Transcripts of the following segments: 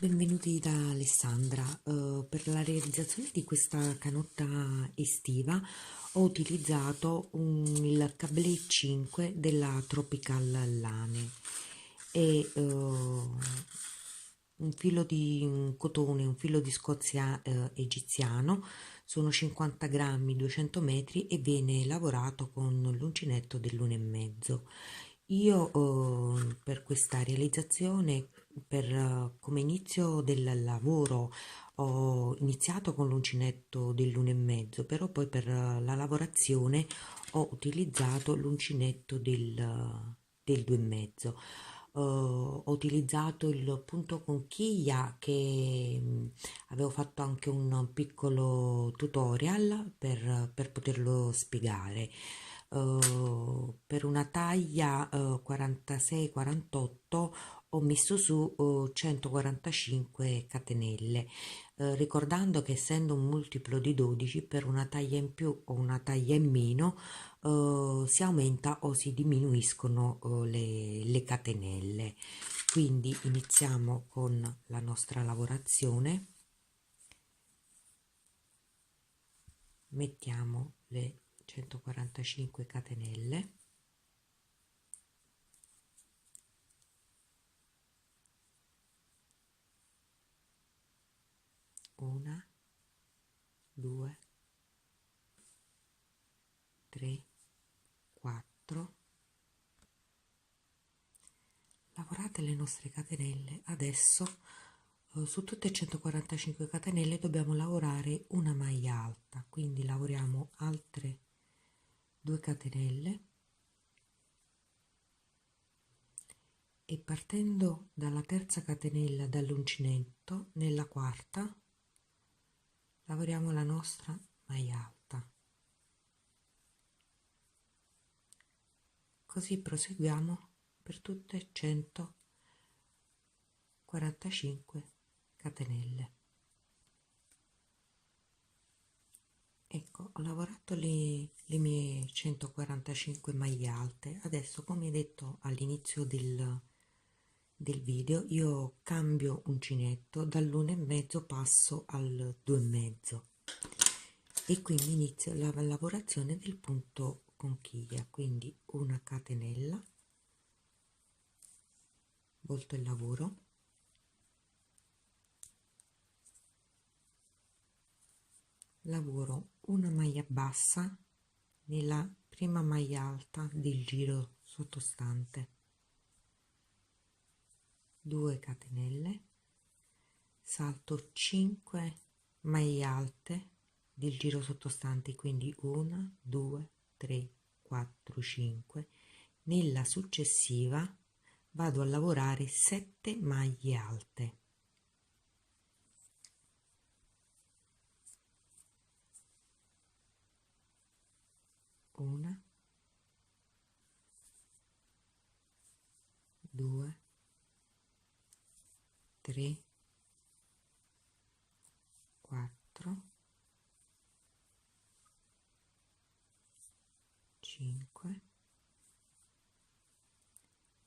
Benvenuti da Alessandra. Per la realizzazione di questa canotta estiva ho utilizzato il cablé 5 della Tropical Lane e un filo di cotone, un filo di Scozia egiziano, sono 50 grammi, 200 metri e viene lavorato con l'uncinetto dell'1,5. Io per questa realizzazione, come inizio del lavoro, ho iniziato con l'uncinetto dell'1,5, però poi per la lavorazione ho utilizzato l'uncinetto del 2,5. Ho utilizzato il punto conchiglia che avevo fatto anche un piccolo tutorial per poterlo spiegare. Per una taglia 46-48 ho messo su 145 catenelle, ricordando che essendo un multiplo di 12 per una taglia in più o una taglia in meno si aumenta o si diminuiscono le catenelle. Quindi iniziamo con la nostra lavorazione, mettiamo le 145 catenelle, una, due, tre, 4. Lavorate le nostre catenelle. Adesso su tutte e 145 catenelle dobbiamo lavorare una maglia alta, quindi lavoriamo altre 2 catenelle e partendo dalla terza catenella dall'uncinetto, nella quarta lavoriamo la nostra maglia alta. Così proseguiamo per tutte e 145 catenelle. Ecco, ho lavorato le mie 145 maglie alte. Adesso, come detto all'inizio del video, io cambio uncinetto, dall'1,5 passo al 2,5 e quindi inizio la lavorazione del punto conchiglia. Quindi una catenella, volto il lavoro, lavoro una maglia bassa nella prima maglia alta del giro sottostante, 2 catenelle, salto 5 maglie alte del giro sottostante, quindi 1 2 3 4 5. Nella successiva vado a lavorare 7 maglie alte, una, 2, 3, 4, 5,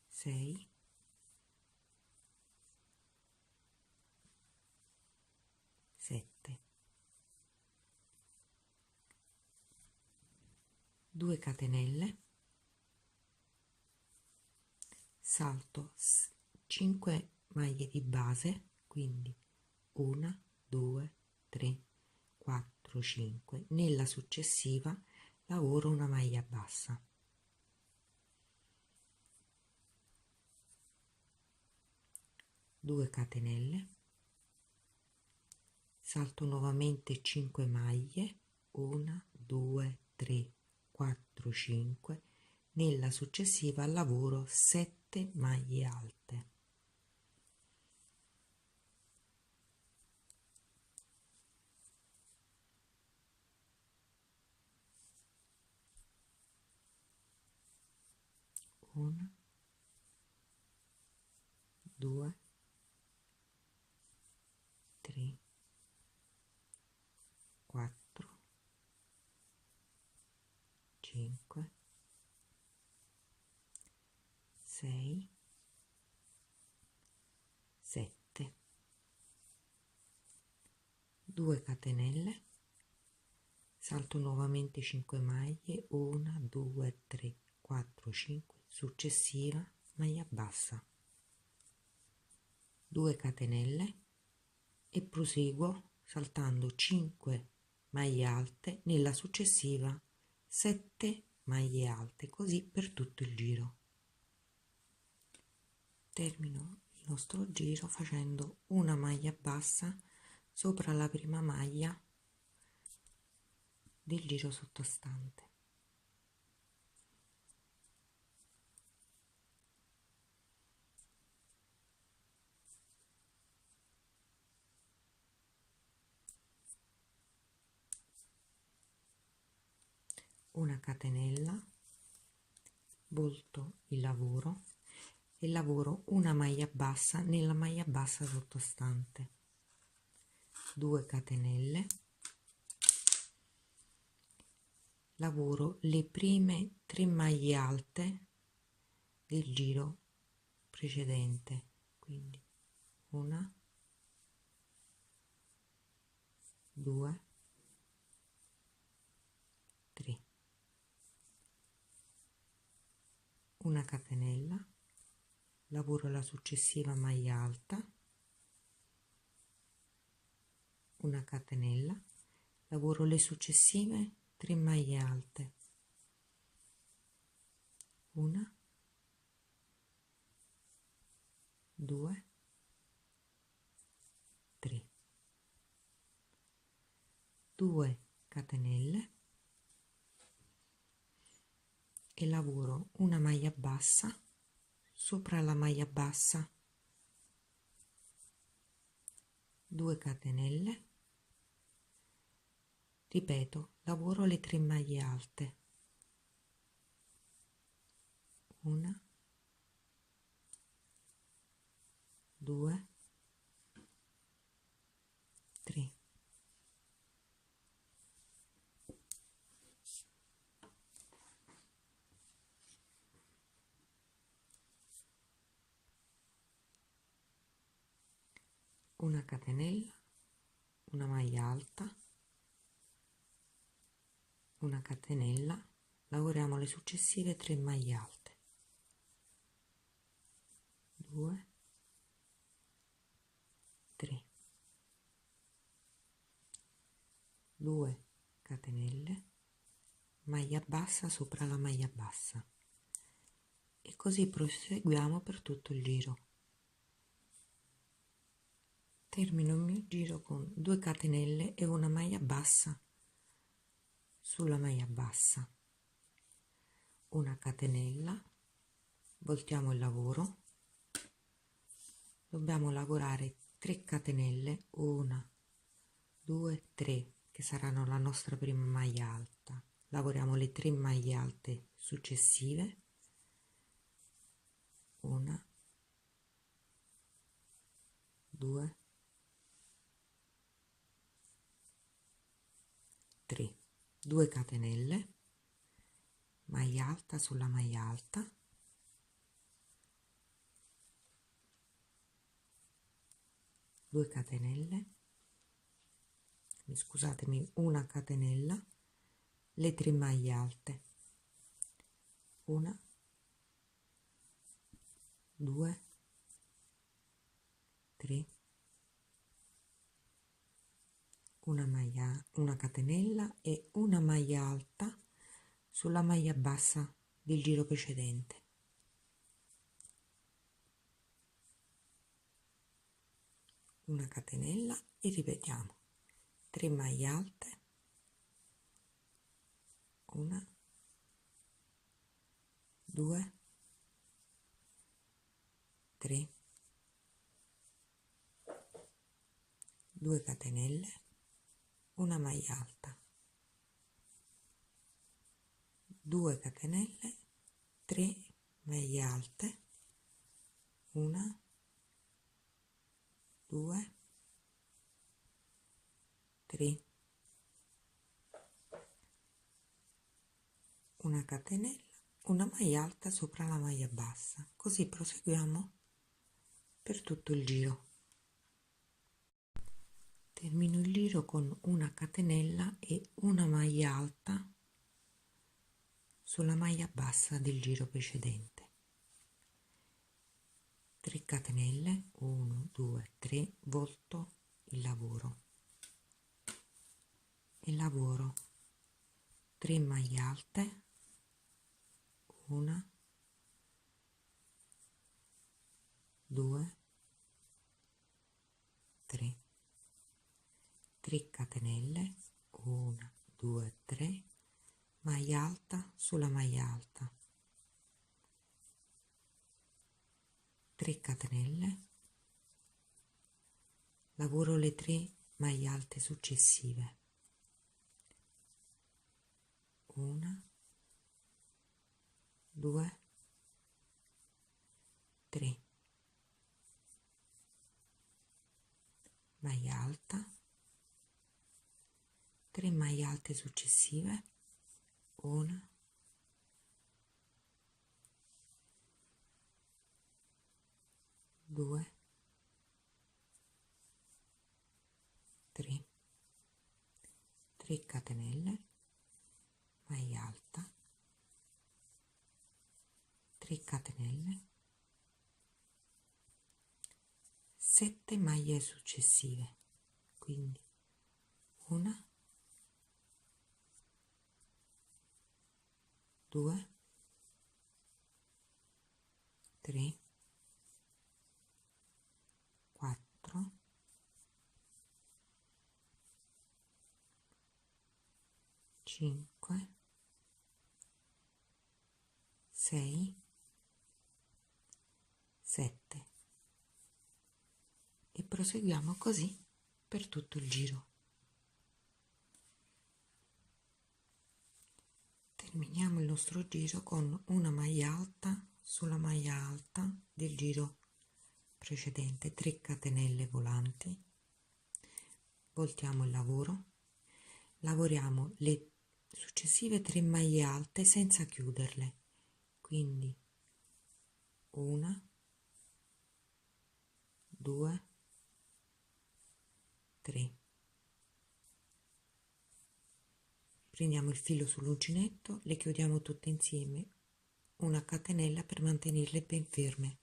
6, 7, 2 catenelle, salto 5 maglie di base, quindi 1 2 3 4 5. Nella successiva lavoro una maglia bassa, 2 catenelle, salto nuovamente 5 maglie, 1 2 3 4 5. Nella successiva lavoro 7 maglie alte, una, 2, 3, 4, 5, 6, 7. 2 catenelle, salto nuovamente 5 maglie, 1 2 3 4 5, successiva maglia bassa, 2 catenelle e proseguo saltando 5 maglie alte nella successiva 7 maglie alte, così per tutto il giro. Termino il nostro giro facendo una maglia bassa sopra la prima maglia del giro sottostante. Una catenella, volto il lavoro e lavoro una maglia bassa nella maglia bassa sottostante, 2 catenelle, lavoro le prime 3 maglie alte del giro precedente, quindi una, 2, 3, una catenella, lavoro la successiva maglia alta, una catenella, lavoro le successive 3 maglie alte, una, 2, 3, 2 catenelle e lavoro una maglia bassa sopra la maglia bassa, 2 catenelle, ripeto, lavoro le 3 maglie alte, una, 2, 3, una catenella, una maglia alta, una catenella, lavoriamo le successive 3 maglie alte, 2, 3, 2 catenelle, maglia bassa sopra la maglia bassa e così proseguiamo per tutto il giro. Termino il mio giro con 2 catenelle e una maglia bassa sulla maglia bassa, una catenella, voltiamo il lavoro, dobbiamo lavorare 3 catenelle, 1, 2, 3, che saranno la nostra prima maglia alta, lavoriamo le 3 maglie alte successive, 1, 2, 3, 2 catenelle, maglia alta sulla maglia alta, 2 catenelle, scusatemi, una catenella, le 3 maglie alte, 1, 2, 3, una catenella e una maglia alta sulla maglia bassa del giro precedente, una catenella e ripetiamo 3 maglie alte, una, 2, 3, 2 catenelle, una maglia alta, 2 catenelle, 3 maglie alte, una, 2, 3, una catenella, una maglia alta sopra la maglia bassa, così proseguiamo per tutto il giro. Termino il giro con una catenella e una maglia alta sulla maglia bassa del giro precedente. 3 catenelle, 1 2 3, volto il lavoro e lavoro 3 maglie alte, 1 2 3, 3 catenelle, 1 2 3, maglia alta sulla maglia alta, 3 catenelle, lavoro le 3 maglie alte successive, 1 2 3, maglia alta, 3 maglie alte successive, 1 2 3, 3 catenelle, maglia alta, 3 catenelle, 7 maglie successive, quindi 1 2 3 4 5 6 7 e proseguiamo così per tutto il giro. Terminiamo il nostro giro con una maglia alta sulla maglia alta del giro precedente, 3 catenelle volanti, voltiamo il lavoro, lavoriamo le successive 3 maglie alte senza chiuderle, quindi 1 2 3, prendiamo il filo sull'uncinetto, le chiudiamo tutte insieme, una catenella per mantenerle ben ferme,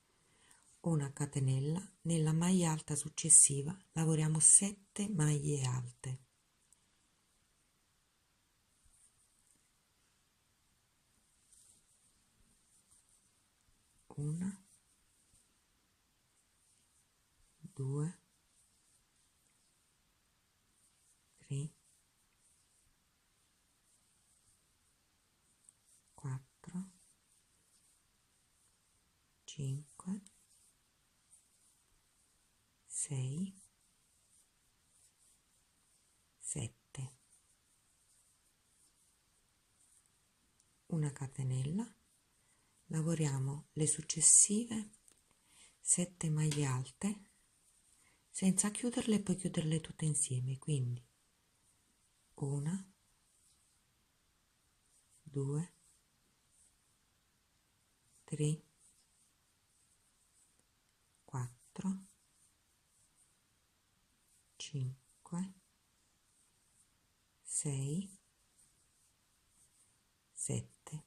una catenella, nella maglia alta successiva lavoriamo 7 maglie alte, 1 2 3 4 5 6 7, una catenella, lavoriamo le successive 7 maglie alte senza chiuderle e poi chiuderle tutte insieme, quindi 1 2 3 4 5 6 7,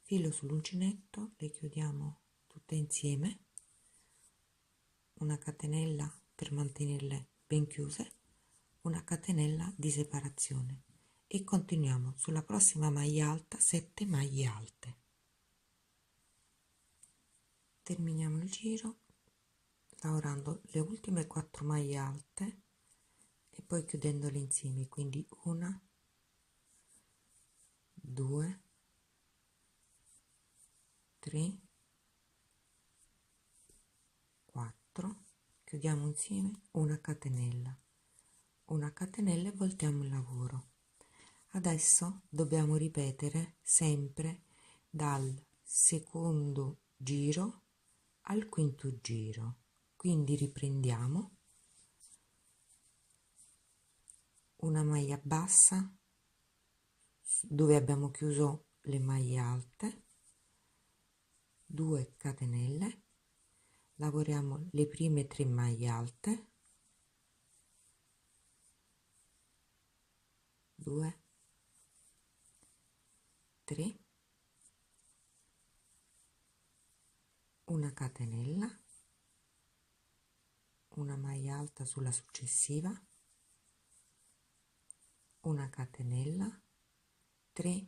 filo sull'uncinetto, le chiudiamo tutte insieme, una catenella per mantenerle ben chiuse, una catenella di separazione e continuiamo sulla prossima maglia alta 7 maglie alte. Terminiamo il giro lavorando le ultime 4 maglie alte e poi chiudendole insieme, quindi 1 2 3 4, chiudiamo insieme una catenella e voltiamo il lavoro. Adesso dobbiamo ripetere sempre dal secondo giro al quinto giro, quindi riprendiamo una maglia bassa dove abbiamo chiuso le maglie alte, 2 catenelle, lavoriamo le prime 3 maglie alte, 2, 3, una catenella, una maglia alta sulla successiva, una catenella, 3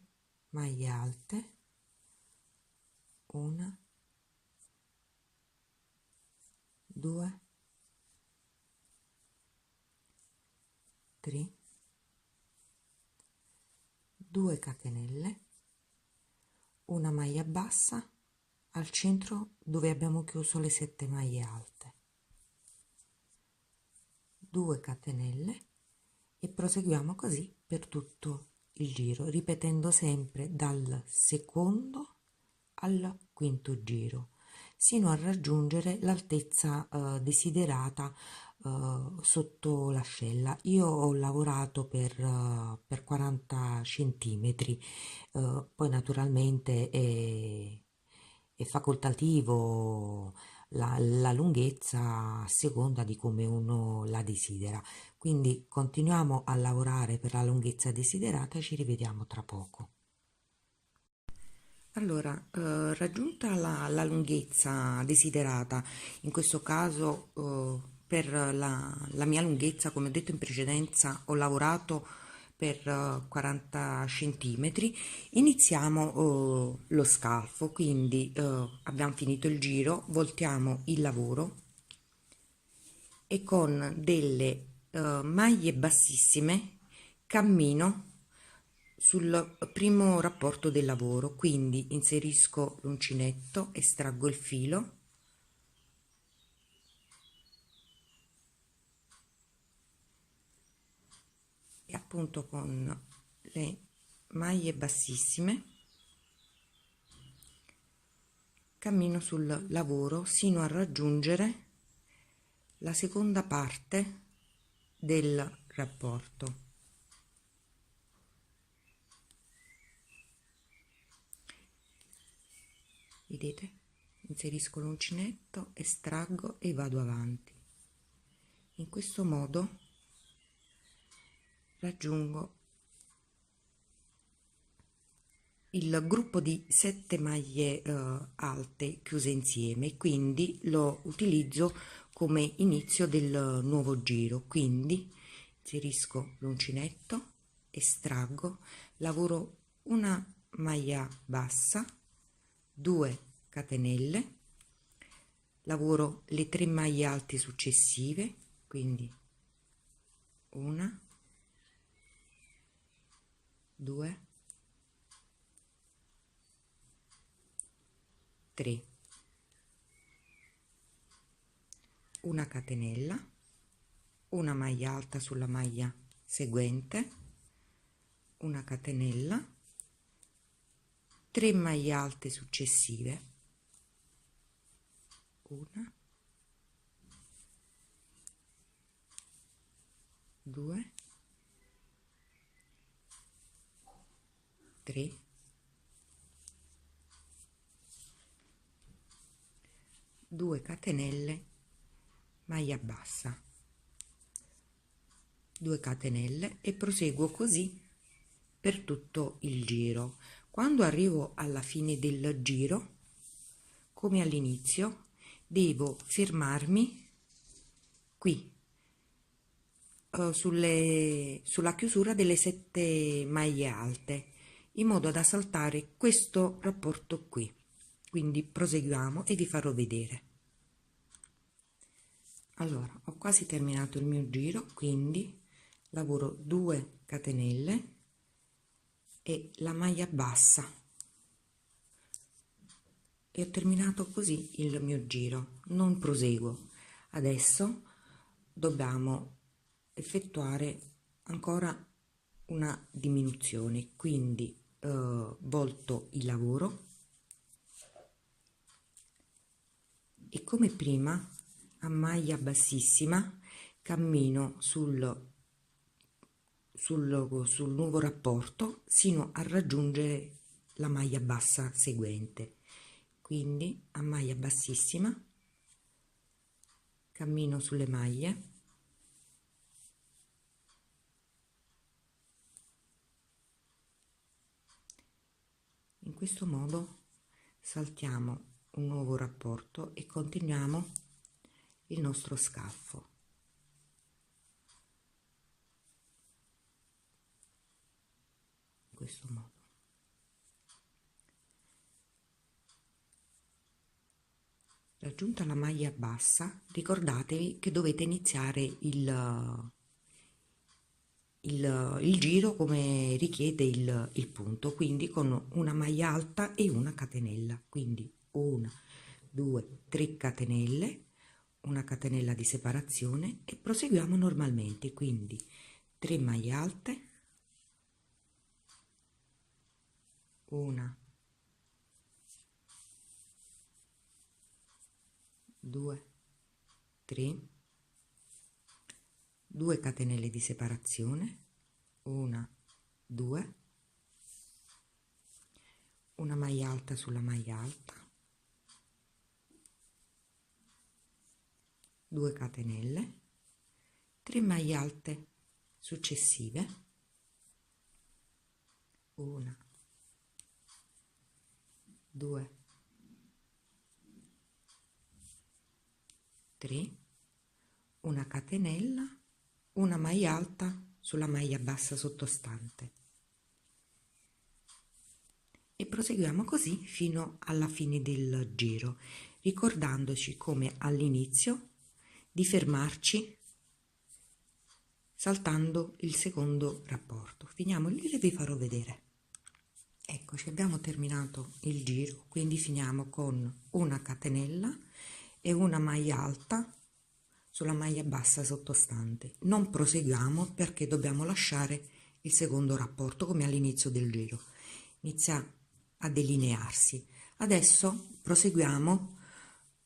maglie alte, una, 2, 3, 2 catenelle, una maglia bassa al centro dove abbiamo chiuso le 7 maglie alte, 2 catenelle e proseguiamo così per tutto il giro, ripetendo sempre dal secondo al quinto giro sino a raggiungere l'altezza desiderata sotto l'ascella. Io ho lavorato per 40 centimetri, poi naturalmente è facoltativo la lunghezza a seconda di come uno la desidera. Quindi continuiamo a lavorare per la lunghezza desiderata e ci rivediamo tra poco. Allora, raggiunta la lunghezza desiderata, in questo caso per la mia lunghezza, come ho detto in precedenza, ho lavorato per 40 centimetri, iniziamo lo scalfo, quindi abbiamo finito il giro, voltiamo il lavoro e con delle maglie bassissime cammino sul primo rapporto del lavoro, quindi inserisco l'uncinetto, estraggo il filo e appunto con le maglie bassissime cammino sul lavoro sino a raggiungere la seconda parte del rapporto. Vedete? Inserisco l'uncinetto, estraggo e vado avanti. In questo modo raggiungo il gruppo di 7 maglie alte chiuse insieme, quindi lo utilizzo come inizio del nuovo giro. Quindi inserisco l'uncinetto, estraggo, lavoro una maglia bassa, 2 catenelle, lavoro le 3 maglie alte successive, quindi una, 2, 3, una catenella, una maglia alta sulla maglia seguente, una catenella, 3 maglie alte successive, una, 2, 3, 2 catenelle, maglia bassa, 2 catenelle e proseguo così per tutto il giro. Quando arrivo alla fine del giro, come all'inizio, devo fermarmi qui sulla chiusura delle 7 maglie alte in modo da saltare questo rapporto qui. Quindi proseguiamo e vi farò vedere. Allora, ho quasi terminato il mio giro, quindi lavoro 2 catenelle e la maglia bassa e ho terminato così il mio giro. Non proseguo. Adesso dobbiamo effettuare ancora una diminuzione, quindi volto il lavoro e come prima a maglia bassissima cammino sul nuovo rapporto sino a raggiungere la maglia bassa seguente. Quindi a maglia bassissima cammino sulle maglie, In questo modo saltiamo un nuovo rapporto e continuiamo il nostro scaffo. In questo modo. Raggiunta la maglia bassa, ricordatevi che dovete iniziare il giro come richiede il punto, quindi con una maglia alta e una catenella, quindi 1, 2, 3 catenelle, una catenella di separazione e proseguiamo normalmente, quindi 3 maglie alte, 1, 2, 3, 2 catenelle di separazione, 1, 2, una maglia alta sulla maglia alta, 2 catenelle, 3 maglie alte successive, 1, 2, 3, una catenella, una maglia alta sulla maglia bassa sottostante e proseguiamo così fino alla fine del giro, ricordandoci come all'inizio di fermarci saltando il secondo rapporto. Finiamo il giro e vi farò vedere. Eccoci, abbiamo terminato il giro, quindi finiamo con una catenella e una maglia alta sulla maglia bassa sottostante. Non proseguiamo perché dobbiamo lasciare il secondo rapporto come all'inizio del giro. Inizia a delinearsi. Adesso proseguiamo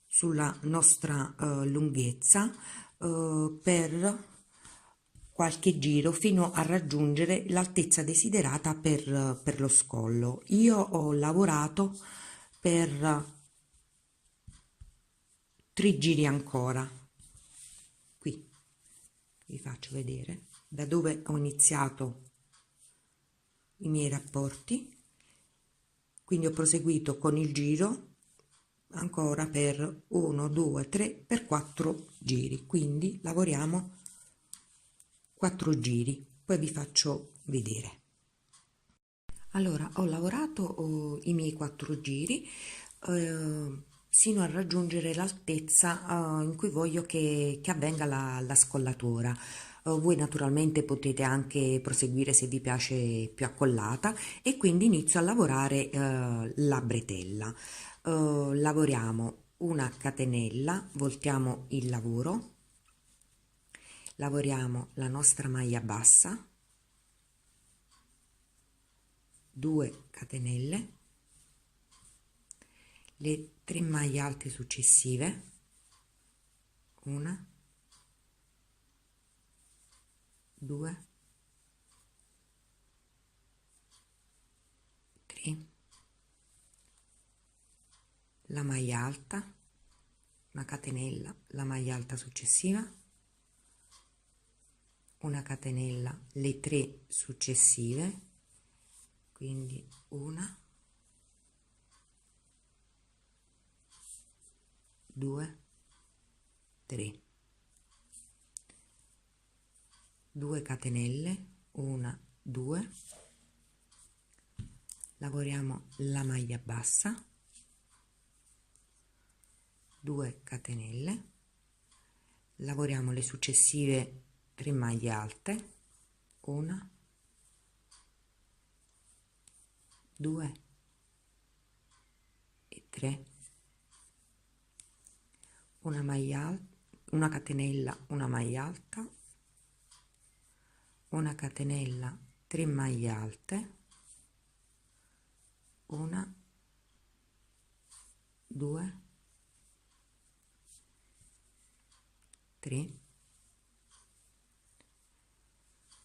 sulla nostra lunghezza per qualche giro fino a raggiungere l'altezza desiderata per lo scollo. Io ho lavorato per 3 giri ancora. Qui vi faccio vedere da dove ho iniziato i miei rapporti, quindi ho proseguito con il giro ancora per 1, 2, 3, per 4 giri, quindi lavoriamo 4 giri, poi vi faccio vedere. Allora, ho lavorato i miei 4 giri sino a raggiungere l'altezza in cui voglio che avvenga la scollatura. Voi naturalmente potete anche proseguire se vi piace più accollata e quindi inizio a lavorare la bretella. Lavoriamo una catenella, voltiamo il lavoro, lavoriamo la nostra maglia bassa, 2 catenelle, le 3 maglie alte successive, 1, 2, 3, la maglia alta, una catenella, la maglia alta successiva, una catenella, le 3 successive, quindi 1, 2, 3, 2 catenelle, 1, 2, lavoriamo la maglia bassa, 2 catenelle, lavoriamo le successive 3 maglie alte, 1, 2 e 3, una maglia alta, una catenella, una maglia alta, una catenella, 3 maglie alte, 1, 2, 3,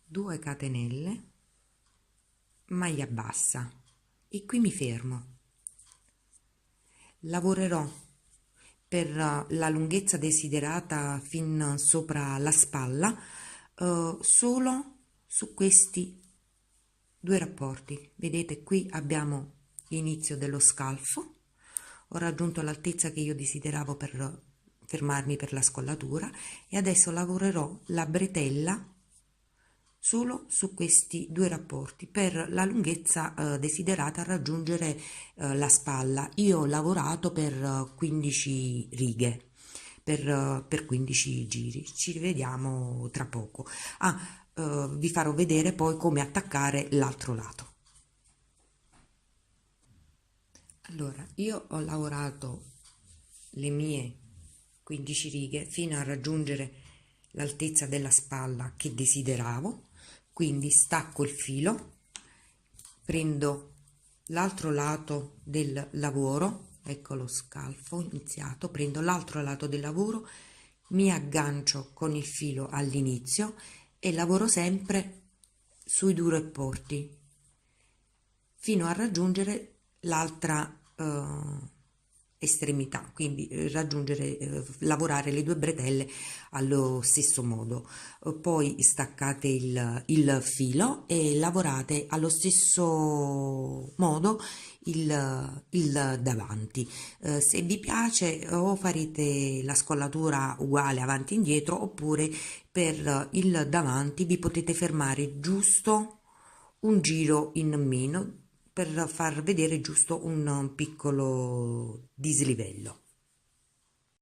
2 catenelle, maglia bassa e qui mi fermo. Lavorerò per la lunghezza desiderata fin sopra la spalla solo su questi 2 rapporti. Vedete, qui abbiamo l'inizio dello scalfo, ho raggiunto l'altezza che io desideravo per fermarmi per la scollatura e adesso lavorerò la bretella solo su questi due rapporti per la lunghezza desiderata a raggiungere la spalla. Io ho lavorato per 15 righe, per 15 giri. Ci rivediamo tra poco. Vi farò vedere poi come attaccare l'altro lato. Allora, io ho lavorato le mie 15 righe fino a raggiungere l'altezza della spalla che desideravo, quindi stacco il filo, prendo l'altro lato del lavoro, ecco lo scalfo iniziato, prendo l'altro lato del lavoro, mi aggancio con il filo all'inizio e lavoro sempre sui due rapporti fino a raggiungere l'altra estremità, quindi lavorare le due bretelle allo stesso modo. Poi staccate il filo e lavorate allo stesso modo il davanti. Se vi piace o farete la scollatura uguale avanti e indietro, oppure per il davanti vi potete fermare giusto un giro in meno per far vedere giusto un piccolo dislivello.